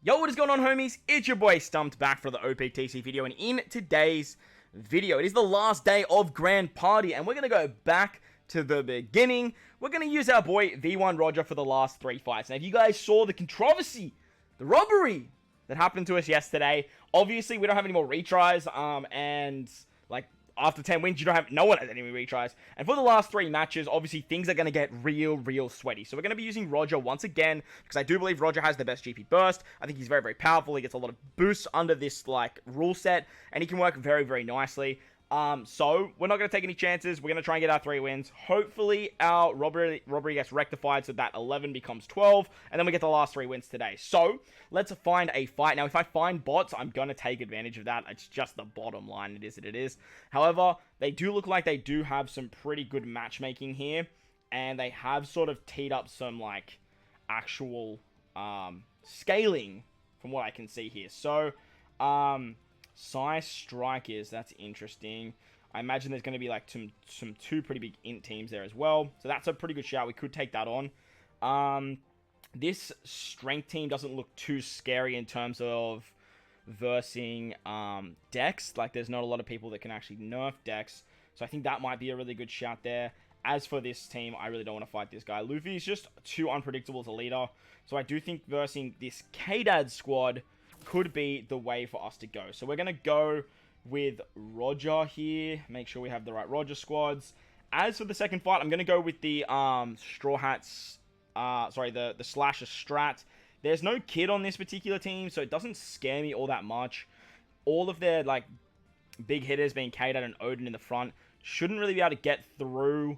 Yo, what is going on, homies? It's your boy Stumped back for the OPTC video, and in today's video, it is the last day of Grand Party, and we're going to go back to the beginning. We're going to use our boy V1 Roger for the last 3 fights. Now, if you guys saw the controversy, the robbery that happened to us yesterday, obviously we don't have any more retries, and like after 10 wins, no one has any retries. And for the last 3 matches, obviously things are going to get real sweaty. So we're going to be using Roger once again, because I do believe Roger has the best GP burst. I think he's very powerful. He gets a lot of boosts under this like rule set, and he can work very nicely. So we're not going to take any chances. We're going to try and get our 3 wins. Hopefully our robbery gets rectified so that 11 becomes 12, and then we get the last 3 wins today. So let's find a fight. Now, if I find bots, I'm going to take advantage of that. It's just the bottom line. It is what it is. However, they do look like they do have some pretty good matchmaking here, and they have sort of teed up some like actual scaling from what I can see here. So size strikers, that's interesting. I imagine there's going to be like some 2 pretty big int teams there as well. So that's a pretty good shout. We could take that on. This strength team doesn't look too scary in terms of versing Dex. Like, there's not a lot of people that can actually nerf Dex. So I think that might be a really good shout there. As for this team, I really don't want to fight this guy. Luffy is just too unpredictable as a leader. So I do think versing this K-Dad squad could be the way for us to go. So we're going to go with Roger here. Make sure we have the right Roger squads. As for the second fight, I'm going to go with the Straw Hats, the Slasher strat. There's no Kid on this particular team, so it doesn't scare me all that much. All of their like big hitters being K-Dad and Odin in the front shouldn't really be able to get through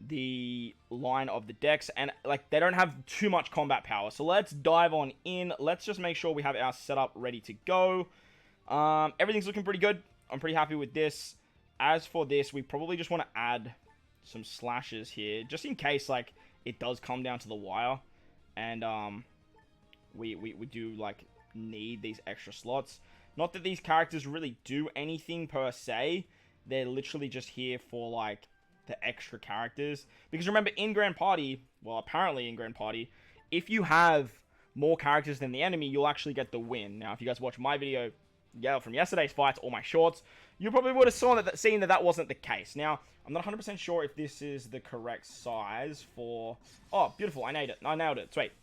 the line of the decks, and like they don't have too much combat power. So let's dive on in. Let's just make sure we have our setup ready to go. Everything's looking pretty good. I'm pretty happy with this. As for this, we probably just want to add some slashes here, just in case like it does come down to the wire, and we do like need these extra slots. Not that these characters really do anything per se. They're literally just here for like the extra characters, because remember, in Grand Party, well, apparently in Grand Party, if you have more characters than the enemy, you'll actually get the win. Now, if you guys watch my video from yesterday's fights or my shorts, you probably would have seen that wasn't the case. Now, I'm not 100% sure if this is the correct size for... Oh, beautiful, I nailed it, sweet.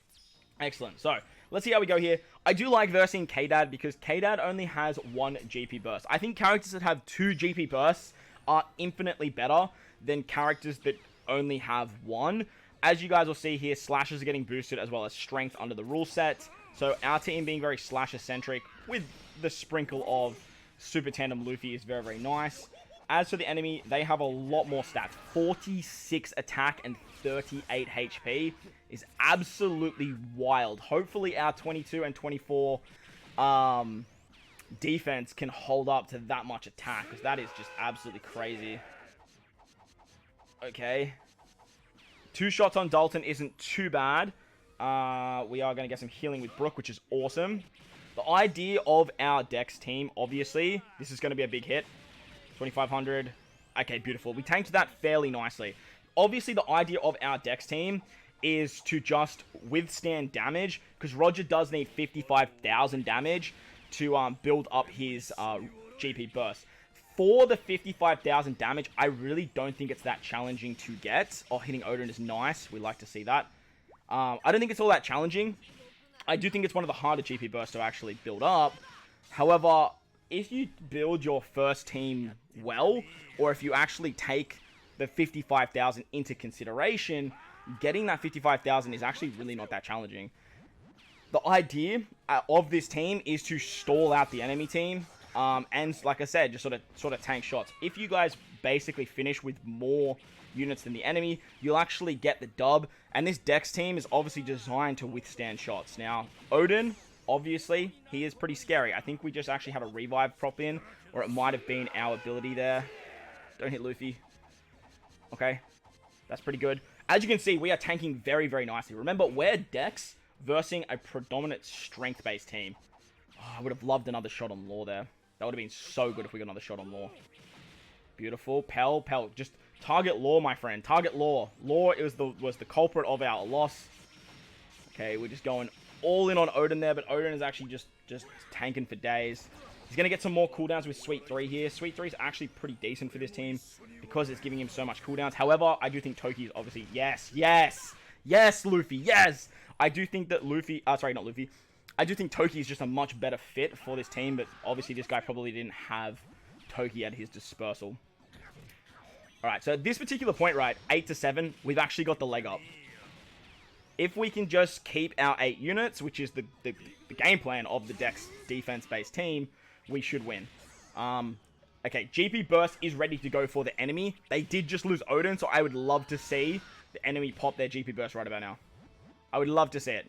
Excellent. So, let's see how we go here. I do like versing K-Dad, because K-Dad only has 1 GP burst. I think characters that have 2 GP bursts are infinitely better than characters that only have 1. As you guys will see here, slashers are getting boosted as well as strength under the rule set. So our team being very slasher centric with the sprinkle of Super Tandem Luffy is very nice. As for the enemy, they have a lot more stats. 46 attack and 38 HP is absolutely wild. Hopefully our 22 and 24 defense can hold up to that much attack, because that is just absolutely crazy. Okay. 2 shots on Dalton isn't too bad. We are going to get some healing with Brook, which is awesome. The idea of our Dex team, obviously, this is going to be a big hit. 2500. Okay, beautiful. We tanked that fairly nicely. Obviously, the idea of our Dex team is to just withstand damage, because Roger does need 55,000 damage to build up his GP burst. For the 55,000 damage, I really don't think it's that challenging to get. Oh, hitting Odin is nice. We like to see that. I don't think it's all that challenging. I do think it's one of the harder GP bursts to actually build up. However, if you build your first team well, or if you actually take the 55,000 into consideration, getting that 55,000 is actually really not that challenging. The idea of this team is to stall out the enemy team, and like I said, just sort of tank shots. If you guys basically finish with more units than the enemy, you'll actually get the dub. And this Dex team is obviously designed to withstand shots. Now, Odin, obviously, he is pretty scary. I think we just actually had a revive prop in, or it might have been our ability there. Don't hit Luffy. Okay, that's pretty good. As you can see, we are tanking very nicely. Remember, we're Dex versing a predominant strength-based team. Oh, I would have loved another shot on Law there. That would have been so good if we got another shot on Law. Beautiful. Pell. Just target Law, my friend. Target Law. Law was the culprit of our loss. Okay, we're just going all in on Odin there, but Odin is actually just tanking for days. He's going to get some more cooldowns with Sweet 3 here. Sweet 3 is actually pretty decent for this team because it's giving him so much cooldowns. However, I do think Toki is obviously... Yes, Luffy, yes! I do think that Luffy... sorry, not Luffy. I do think Toki is just a much better fit for this team, but obviously this guy probably didn't have Toki at his dispersal. Alright, so at this particular point, right, 8 to 7, we've actually got the leg up. If we can just keep our 8 units, which is the game plan of the Dex defense-based team, we should win. Okay, GP Burst is ready to go for the enemy. They did just lose Odin, so I would love to see the enemy pop their GP Burst right about now. I would love to see it.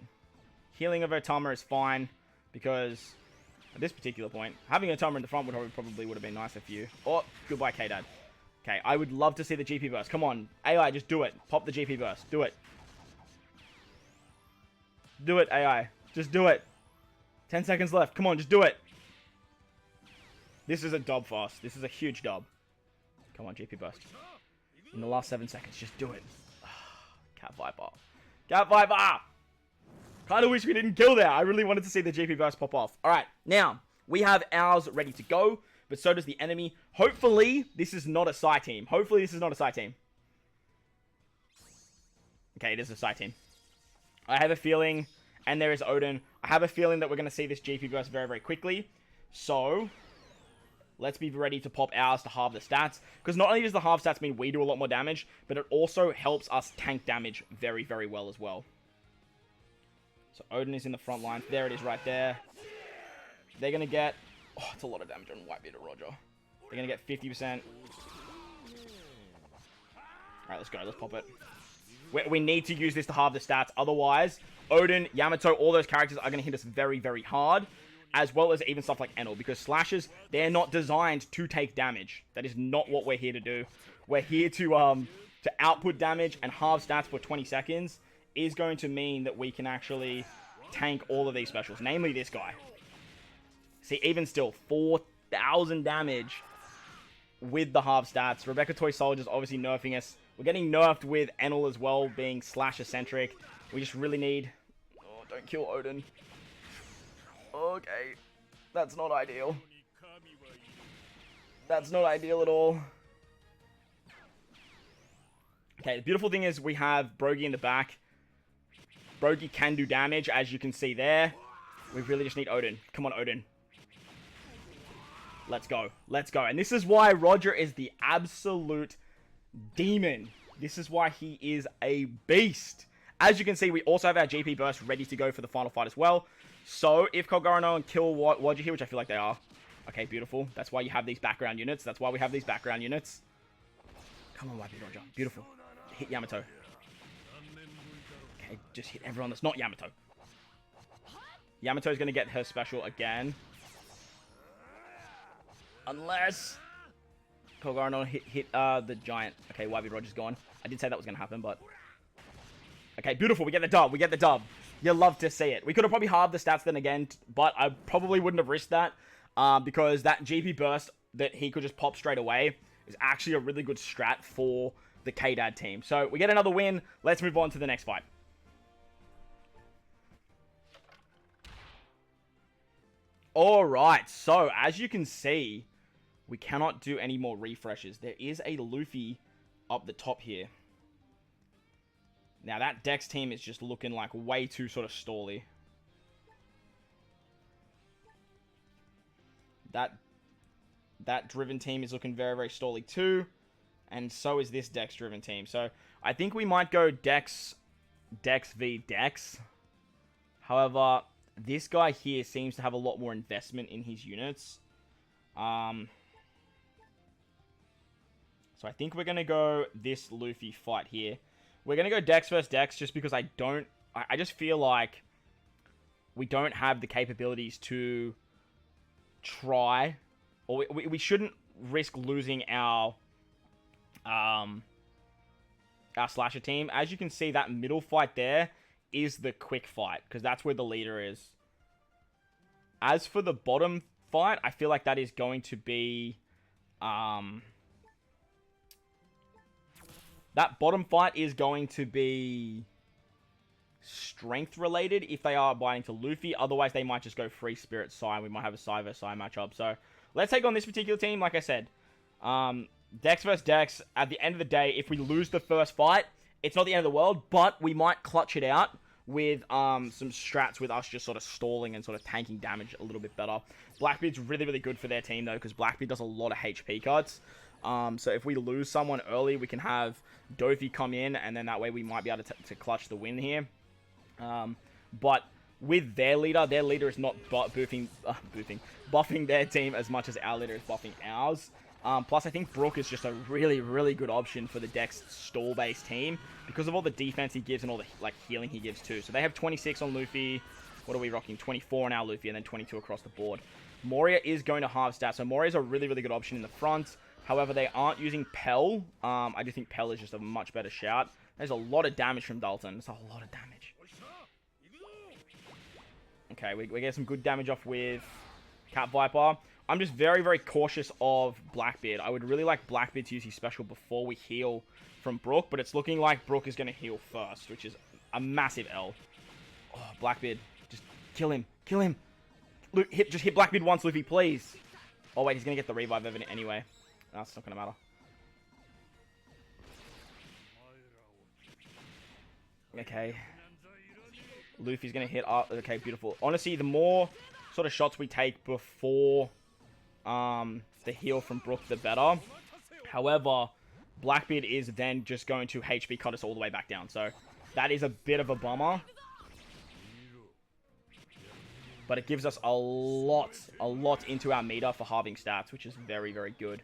Healing of Otama is fine, because at this particular point, having Otama in the front would probably would have been nicer for you. Oh, goodbye, K-Dad. Okay, I would love to see the GP Burst. Come on, AI, just do it. Pop the GP Burst. Do it. Do it, AI. Just do it. 10 seconds left. Come on, just do it. This is a dub for us. This is a huge dub. Come on, GP Burst. In the last 7 seconds, just do it. Cat Viper. Cat Viper! Kind of wish we didn't kill there. I really wanted to see the GP Burst pop off. Alright, now, we have ours ready to go, but so does the enemy. Hopefully, this is not a Psy team. Hopefully, this is not a Psy team. Okay, it is a Psy team. I have a feeling, and there is Odin, I have a feeling that we're going to see this GP Burst very, very quickly. So, let's be ready to pop ours to halve the stats. Because not only does the halve stats mean we do a lot more damage, but it also helps us tank damage very, very well as well. So Odin is in the front line. There it is right there. They're going to get... Oh, it's a lot of damage on Whitebeard and Roger. They're going to get 50%. Alright, let's go. Let's pop it. We need to use this to halve the stats. Otherwise, Odin, Yamato, all those characters are going to hit us very, very hard. As well as even stuff like Enel. Because slashes, they're not designed to take damage. That is not what we're here to do. We're here to output damage, and halve stats for 20 seconds is going to mean that we can actually tank all of these specials. Namely this guy. See, even still, 4,000 damage with the halve stats. Rebecca Toy Soldier's obviously nerfing us. We're getting nerfed with Enel as well, being slash-eccentric. We just really need... Oh, don't kill Odin. Okay. That's not ideal. That's not ideal at all. Okay, the beautiful thing is we have Brogy in the back. Brogy can do damage, as you can see there. We really just need Odin. Come on, Odin. Let's go. Let's go. And this is why Roger is the absolute demon. This is why he is a beast. As you can see, we also have our GP Burst ready to go for the final fight as well. So, if Kogoro and kill Roger here, which I feel like they are. Okay, beautiful. That's why you have these background units. That's why we have these background units. Come on, Whitebeard Roger. Beautiful. Hit Yamato. Okay, just hit everyone that's not Yamato. Yamato's going to get her special again. Unless... Kogoro hit the giant. Okay, Whitebeard Roger's gone. I did say that was going to happen, but... Okay, beautiful. We get the dub. We get the dub. You love to see it. We could have probably halved the stats then again, but I probably wouldn't have risked that because that GP Burst that he could just pop straight away is actually a really good strat for the K-Dad team. So we get another win. Let's move on to the next fight. Alright, so as you can see, we cannot do any more refreshes. There is a Luffy up the top here. Now, that Dex team is just looking like way too sort of stally. That Driven team is looking very, very stally too. And so is this Dex Driven team. So, I think we might go Dex v Dex. However, this guy here seems to have a lot more investment in his units. So, I think we're going to go this Luffy fight here. We're going to go Dex versus Dex just because I just feel like we don't have the capabilities to try, or we shouldn't risk losing our slasher team. As you can see, that middle fight there is the quick fight because that's where the leader is. As for the bottom fight, I feel like that is going to be... That bottom fight is going to be strength related if they are biting to Luffy. Otherwise, they might just go free Spirit Sai. We might have a Sai vs Sai matchup. So let's take on this particular team. Like I said, Dex versus Dex. At the end of the day, if we lose the first fight, it's not the end of the world, but we might clutch it out with some strats with us just sort of stalling and sort of tanking damage a little bit better. Blackbeard's really, really good for their team, though, because Blackbeard does a lot of HP cuts. So if we lose someone early, we can have Dofi come in, and then that way we might be able to clutch the win here. But with their leader is not buffing their team as much as our leader is buffing ours. Plus, I think Brook is just a really, really good option for the Dex stall-based team because of all the defense he gives and all the healing he gives too. So they have 26 on Luffy. What are we rocking? 24 on our Luffy, and then 22 across the board. Moria is going to halve stats, so Moria is a really, really good option in the front. However, they aren't using Pell. I do think Pell is just a much better shout. There's a lot of damage from Dalton. There's a lot of damage. Okay, we get some good damage off with Cat Viper. I'm just very, very cautious of Blackbeard. I would really like Blackbeard to use his special before we heal from Brook, but it's looking like Brook is going to heal first, which is a massive L. Oh, Blackbeard. Just kill him. Kill him. Just hit Blackbeard once, Luffy, please. Oh, wait, he's going to get the revive anyway. That's not going to matter. Okay. Luffy's going to hit up. Okay, beautiful. Honestly, the more sort of shots we take before the heal from Brook, the better. However, Blackbeard is then just going to HP cut us all the way back down. So that is a bit of a bummer. But it gives us a lot into our meter for halving stats, which is very, very good.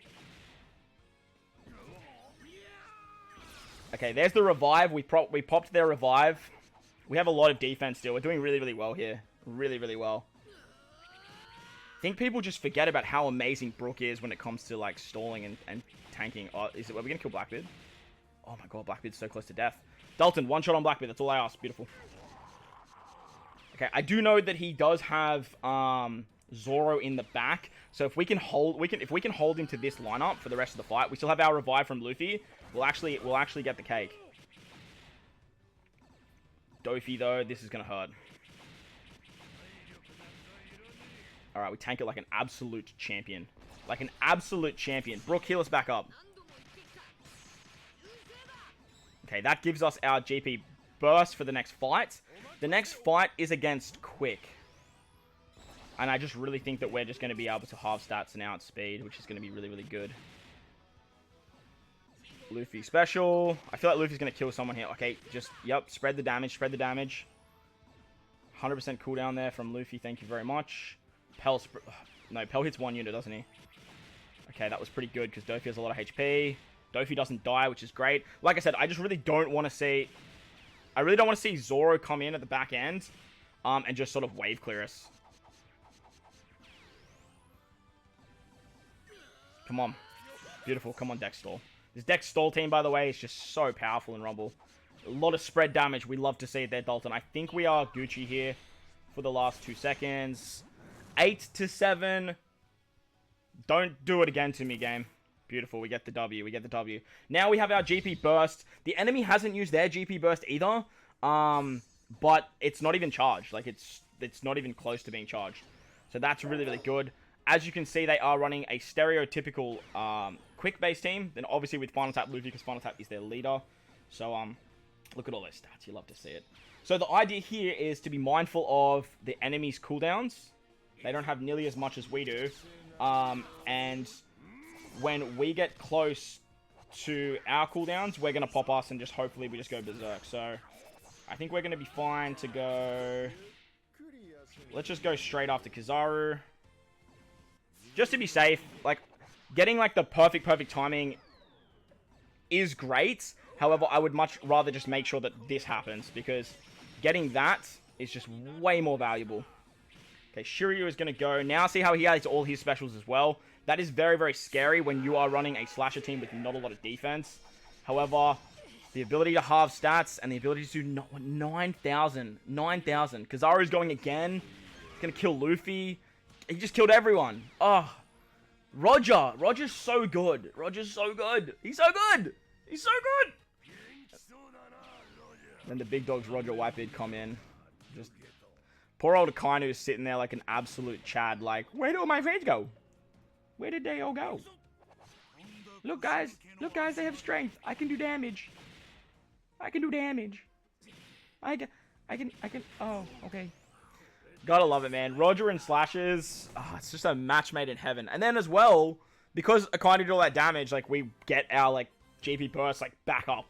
Okay, there's the revive. We popped their revive. We have a lot of defense still. We're doing really, really well here. Really, really well. I think people just forget about how amazing Brook is when it comes to, like, stalling and tanking. Oh, are we going to kill Blackbeard? Oh my god, Blackbeard's so close to death. Dalton, one shot on Blackbeard. That's all I ask. Beautiful. Okay, I do know that he does have Zoro in the back. So if we can hold him to this lineup for the rest of the fight, we still have our revive from Luffy. We'll actually get the cake. Dofi though, this is gonna hurt. Alright, we tank it like an absolute champion. Like an absolute champion. Brook, heal us back up. Okay, that gives us our GP burst for the next fight. The next fight is against Quick. And I just really think that we're just going to be able to halve stats and outspeed, which is going to be really, really good. Luffy special. I feel like Luffy's going to kill someone here. Okay, just, yep, spread the damage, spread the damage. 100% cooldown there from Luffy, thank you very much. Pell hits one unit, doesn't he? Okay, that was pretty good because Dofi has a lot of HP. Dofi doesn't die, which is great. Like I said, I just really don't want to see... I really don't want to see Zoro come in at the back end and just sort of wave clear us. Come on. Beautiful. Come on, Dex Stall. This Dex Stall team, by the way, is just so powerful in Rumble. A lot of spread damage. We love to see it there, Dalton. I think we are Gucci here for the last 2 seconds. 8 to 7. Don't do it again to me, game. Beautiful. We get the W. We get the W. Now we have our GP burst. The enemy hasn't used their GP burst either. But it's not even charged. Like, it's not even close to being charged. So that's really, really good. As you can see, they are running a stereotypical quick-based team. Then obviously with Final Tap Luffy, because Final Tap is their leader. So, look at all those stats. You love to see it. So the idea here is to be mindful of the enemy's cooldowns. They don't have nearly as much as we do. And when we get close to our cooldowns, we're going to pop us and just hopefully we just go berserk. So I think we're going to be fine to go... Let's just go straight after Kizaru. Just to be safe. Like, getting like the perfect timing is great. However, I would much rather just make sure that this happens, because getting that is just way more valuable. Okay, Shiryu is going to go. Now see how he has all his specials as well. That is very, very scary when you are running a slasher team with not a lot of defense. However, the ability to halve stats and the ability to do 9,000. 9,000. Kizaru's going again. He's going to kill Luffy. He just killed everyone. Oh. Roger. Roger's so good. Roger's so good. He's so good. He's so good. Then the big dogs, Roger Whitebeard, come in. Just poor old Akainu's sitting there like an absolute Chad. Like, where did all my friends go? Where did they all go? Look, guys. Look, guys. They have strength. I can do damage. I can do damage. I can. Oh, okay. Gotta love it, man. Roger and Slashes. Oh, it's just a match made in heaven. And then as well, because Akainu did all that damage, like, we get our, like, GP burst, like, back up.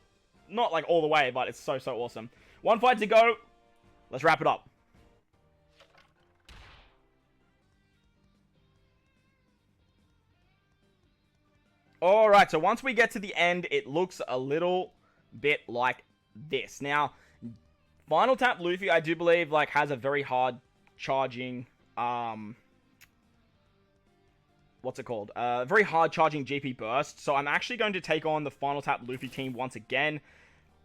Not, like, all the way, but it's so, so awesome. One fight to go. Let's wrap it up. Alright, so once we get to the end, it looks a little bit like this. Now, Final Tap Luffy, I do believe, like, has a very hard charging, what's it called? Very hard charging GP burst. So I'm actually going to take on the Final Tap Luffy team once again.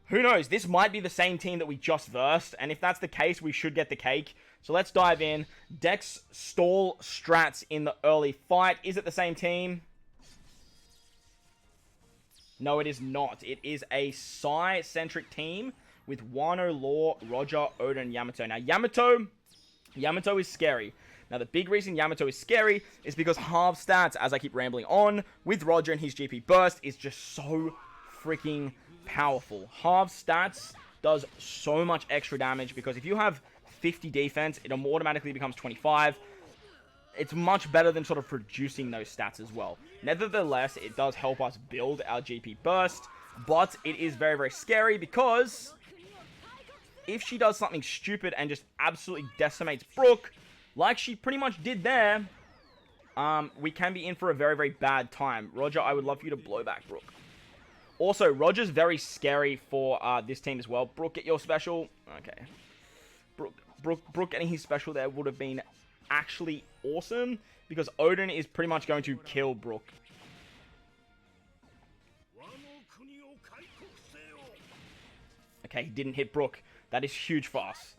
Who knows? This might be the same team that we just versed. And if that's the case, we should get the cake. So let's dive in. Dex stall strats in the early fight. Is it the same team? No, it is not. It is a Sai-centric team with Wano, Law, Roger, Oden, and Yamato. Now, Yamato is scary. Now, the big reason Yamato is scary is because half stats, as I keep rambling on, with Roger and his GP burst, is just so freaking powerful. Half stats does so much extra damage because if you have 50 defense, it automatically becomes 25. It's much better than sort of producing those stats as well. Nevertheless, it does help us build our GP burst, but it is very, very scary because if she does something stupid and just absolutely decimates Brook, like she pretty much did there, we can be in for a very, very bad time. Roger, I would love for you to blow back Brook. Also, Roger's very scary for this team as well. Brook, get your special. Okay. Brook getting his special there would have been actually awesome because Oden is pretty much going to kill Brook. Okay, he didn't hit Brook. That is huge for us.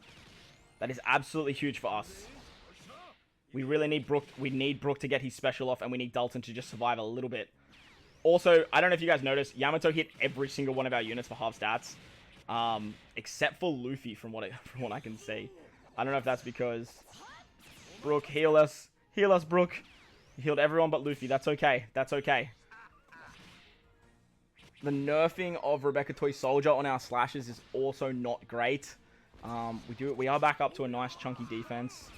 That is absolutely huge for us. We really need Brook. We need Brook to get his special off, and we need Dalton to just survive a little bit. Also, I don't know if you guys noticed, Yamato hit every single one of our units for half stats, except for Luffy, from what I can see. I don't know if that's because Brook, heal us, Brook. You healed everyone but Luffy. That's okay. That's okay. The nerfing of Rebecca Toy Soldier on our slashes is also not great. We are back up to a nice chunky defense.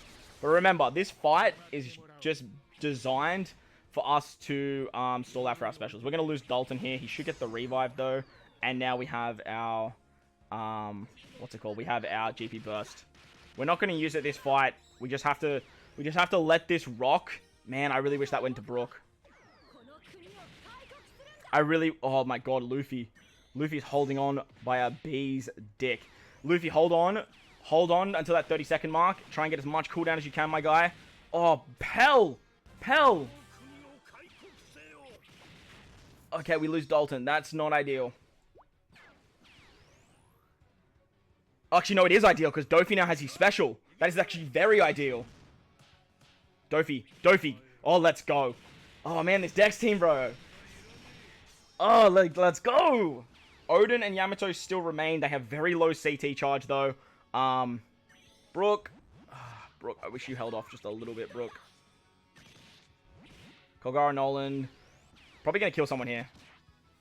But remember, this fight is just designed for us to stall out for our specials. We're going to lose Dalton here. He should get the revive though. And now we have our, what's it called? We have our GP burst. We're not going to use it this fight. We just have to let this rock. Man, I really wish that went to Brook. Oh my god, Luffy. Luffy's holding on by a bee's dick. Luffy, hold on. Hold on until that 30-second mark. Try and get as much cooldown as you can, my guy. Oh, Pell. Okay, we lose Dalton. That's not ideal. Actually, no, it is ideal because Dofi now has his special. That is actually very ideal. Dofi. Oh, let's go. Oh, man, this Dex team, bro. Oh, let's go. Oden and Yamato still remain. They have very low CT charge, though. Brook. Brook, I wish you held off just a little bit, Brook. Kogara Nolan. Probably going to kill someone here.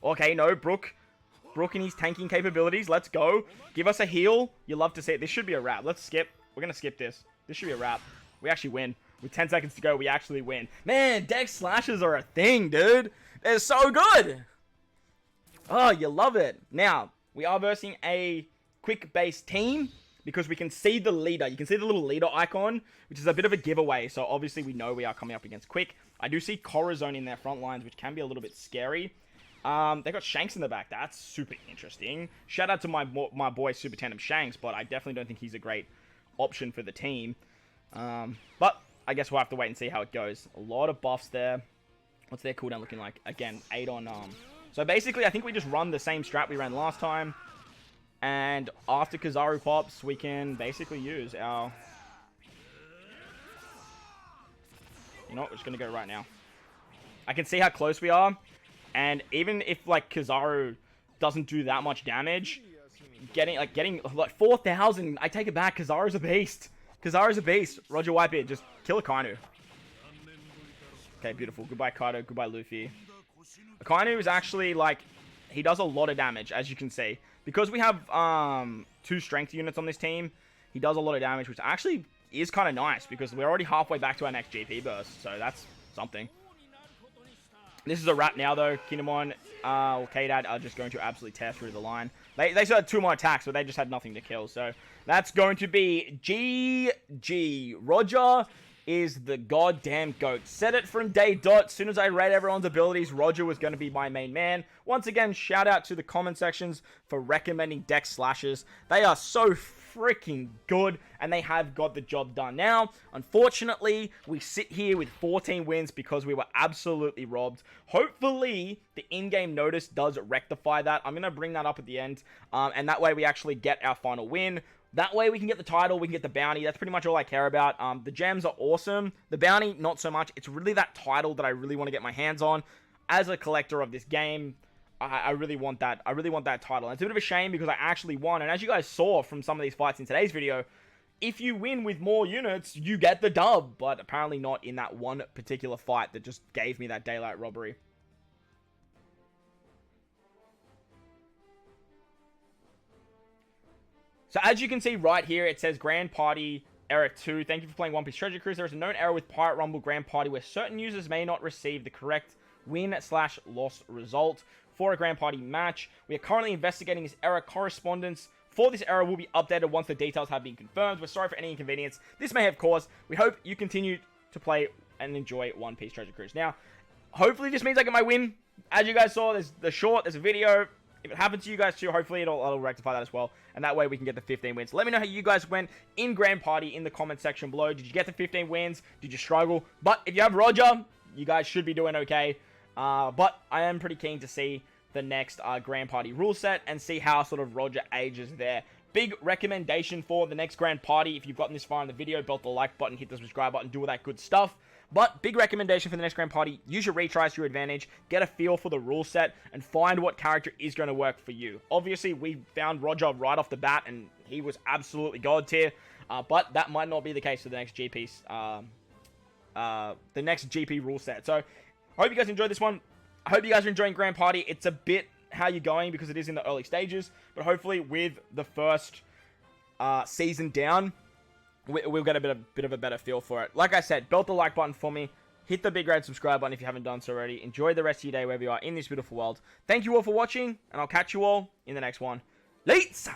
Okay, no, Brook. Brook and his tanking capabilities. Let's go. Give us a heal. You love to see it. This should be a wrap. Let's skip. We're going to skip this. This should be a wrap. We actually win. With 10 seconds to go, we actually win. Man, Dex slashes are a thing, dude. They're so good. Oh, you love it. Now, we are versing a quick-based team because we can see the leader. You can see the little leader icon, which is a bit of a giveaway. So, obviously, we know we are coming up against Quick. I do see Corazon in their front lines, which can be a little bit scary. They got Shanks in the back. That's super interesting. Shout out to my boy Super Tandem Shanks, but I definitely don't think he's a great option for the team. But I guess we'll have to wait and see how it goes. A lot of buffs there. What's their cooldown looking like? Again, 8 on... So basically, I think we just run the same strat we ran last time. And after Kizaru pops, we can basically use our... You know what? We're just going to go right now. I can see how close we are. And even if, like, Kizaru doesn't do that much damage, getting like 4,000. I take it back. Kizaru's a beast. Kizaru's a beast. Roger Whitebeard, just kill Akainu. Okay, beautiful. Goodbye Kaido. Goodbye Luffy. Akainu is actually like, he does a lot of damage, as you can see. Because we have 2 strength units on this team, he does a lot of damage, which actually is kind of nice because we're already halfway back to our next GP burst. So that's something. This is a wrap now, though. Kinemon or K-Dad are just going to absolutely tear through the line. They still had 2 more attacks, but they just had nothing to kill. So that's going to be GG. Roger is the goddamn GOAT. Said it from day dot. As soon as I read everyone's abilities, Roger was going to be my main man. Once again, shout out to the comment sections for recommending deck slashes. They are so freaking good, and they have got the job done. Now, unfortunately, we sit here with 14 wins because we were absolutely robbed. Hopefully, the in-game notice does rectify that. I'm going to bring that up at the end, and that way we actually get our final win. That way we can get the title, we can get the bounty. That's pretty much all I care about. The gems are awesome. The bounty, not so much. It's really that title that I really want to get my hands on. As a collector of this game, I really want that. I really want that title. And it's a bit of a shame because I actually won. And as you guys saw from some of these fights in today's video, if you win with more units, you get the dub. But apparently not in that one particular fight that just gave me that daylight robbery. So as you can see right here, it says Grand Party Error 2. Thank you for playing One Piece Treasure Cruise. There is a known error with Pirate Rumble Grand Party where certain users may not receive the correct win/loss result for a Grand Party match. We are currently investigating this error. Correspondence for this error will be updated once the details have been confirmed. We're sorry for any inconvenience this may have caused. We hope you continue to play and enjoy One Piece Treasure Cruise. Now, hopefully this means I get my win. As you guys saw, there's the short, there's a video. If it happens to you guys too, hopefully it'll rectify that as well. And that way we can get the 15 wins. Let me know how you guys went in Grand Party in the comment section below. Did you get the 15 wins? Did you struggle? But if you have Roger, you guys should be doing okay. But I am pretty keen to see the next Grand Party rule set and see how sort of Roger ages there. Big recommendation for the next Grand Party. If you've gotten this far in the video, belt the like button, hit the subscribe button, do all that good stuff. But big recommendation for the next Grand Party, use your retries to your advantage, get a feel for the rule set, and find what character is going to work for you. Obviously, we found Roger right off the bat, and he was absolutely god tier, but that might not be the case for the next GP rule set. So, I hope you guys enjoyed this one. I hope you guys are enjoying Grand Party. It's a bit how you're going because it is in the early stages, but hopefully with the first season down, we'll get a bit of a better feel for it. Like I said, belt the like button for me. Hit the big red subscribe button if you haven't done so already. Enjoy the rest of your day wherever you are in this beautiful world. Thank you all for watching, and I'll catch you all in the next one. Later!